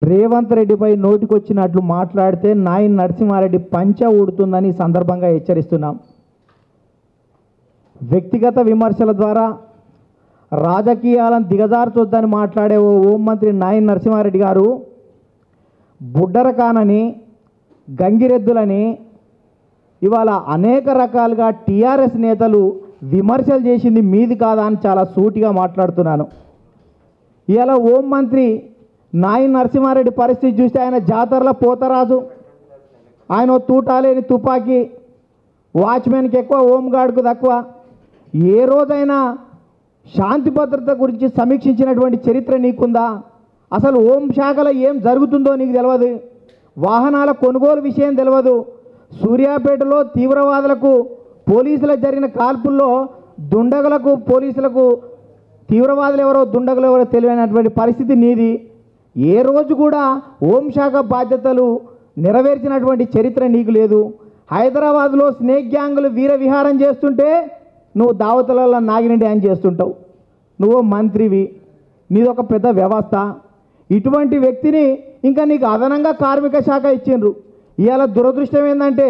రేవంత్ రెడ్డిపై నోటికొచ్చినట్లు మాట్లాడితే నాయన్ నరసింహారెడ్డి పంచ ఊడుతుందని సందర్భంగా హెచ్చరిస్తున్నాం. వ్యక్తిగత విమర్శల ద్వారా రాజకీయాలను దిగజార్చొద్దని మాట్లాడే ఓ హోంమంత్రి నాయన్ నరసింహారెడ్డి గారు బుడ్డరకానని గంగిరెద్దులని ఇవాళ అనేక రకాలుగా టీఆర్ఎస్ నేతలు విమర్శలు చేసింది మీది కాదా అని చాలా సూటిగా మాట్లాడుతున్నాను. ఇవాళ హోంమంత్రి నాయన్ నరసింహారెడ్డి పరిస్థితి చూస్తే ఆయన జాతరల పోతరాజు, ఆయన తూటాలేని తుపాకీ, వాచ్మెన్కి ఎక్కువ, హోంగార్డ్కు తక్కువ. ఏ రోజైనా శాంతి భద్రత గురించి సమీక్షించినటువంటి చరిత్ర నీకుందా? అసలు హోంశాఖలో ఏం జరుగుతుందో నీకు తెలియదు. వాహనాల కొనుగోలు విషయం తెలియదు. సూర్యాపేటలో తీవ్రవాదులకు పోలీసులకు జరిగిన కాల్పుల్లో దుండగులకు పోలీసులకు తీవ్రవాదులు ఎవరో దుండగులు ఎవరో తెలియనటువంటి పరిస్థితి నీది. ఏ రోజు కూడా హోంశాఖ బాధ్యతలు నెరవేర్చినటువంటి చరిత్ర నీకు లేదు. హైదరాబాద్లో స్నేక్ గ్యాంగులు వీర విహారం చేస్తుంటే నువ్వు దావతులలో నాగిరెడ్డి అని చేస్తుంటావు. నువ్వు మంత్రివి, నీదొక పెద్ద వ్యవస్థ. ఇటువంటి వ్యక్తిని ఇంకా నీకు అదనంగా కార్మిక శాఖ ఇచ్చిండ్రు. ఇవాళ దురదృష్టం ఏంటంటే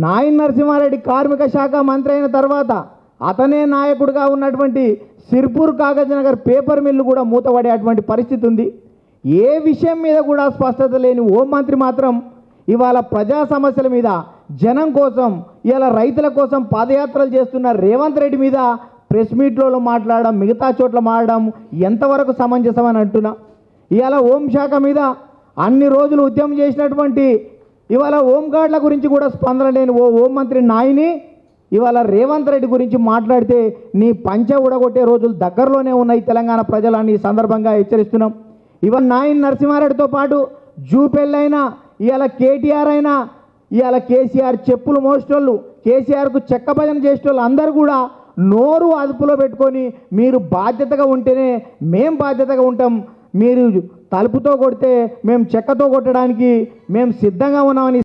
నాయన్ నరసింహారెడ్డి కార్మిక శాఖ మంత్రి అయిన తర్వాత అతనే నాయకుడిగా ఉన్నటువంటి సిర్పూర్ కాగజ్ నగర్ పేపర్ మిల్లు కూడా మూతపడేటువంటి పరిస్థితి ఉంది. ఏ విషయం మీద కూడా స్పష్టత లేని హోంమంత్రి మాత్రం ఇవాళ ప్రజా సమస్యల మీద, జనం కోసం, ఇవాళ రైతుల కోసం పాదయాత్రలు చేస్తున్న రేవంత్ రెడ్డి మీద ప్రెస్ మీట్లలో మాట్లాడడం, మిగతా చోట్ల మాట్లాడడం ఎంతవరకు సమంజసమని అంటున్నా. ఇవాళ హోంశాఖ మీద అన్ని రోజులు ఉద్యమం చేసినటువంటి ఇవాళ హోంగార్డుల గురించి కూడా స్పందన లేని ఓ హోంమంత్రి నాయని ఇవాళ రేవంత్ రెడ్డి గురించి మాట్లాడితే నీ పంచ ఉడగొట్టే రోజులు దగ్గరలోనే ఉన్నాయి తెలంగాణ ప్రజలని సందర్భంగా హెచ్చరిస్తున్నాం. ఇవాళ నాయన్ నరసింహారెడ్డితో పాటు జూపెళ్ళైనా, ఇవాళ కేటీఆర్ అయినా, ఇవాళ కేసీఆర్ చెప్పులు మోసేటోళ్ళు, కేసీఆర్కు చెక్క భజన చేసేటోళ్ళు అందరూ కూడా నోరు అదుపులో పెట్టుకొని మీరు బాధ్యతగా ఉంటేనే మేం బాధ్యతగా ఉంటాం, మీరు తలుపుతో కొడితే మేము చెక్కతో కొట్టడానికి మేము సిద్ధంగా ఉన్నామని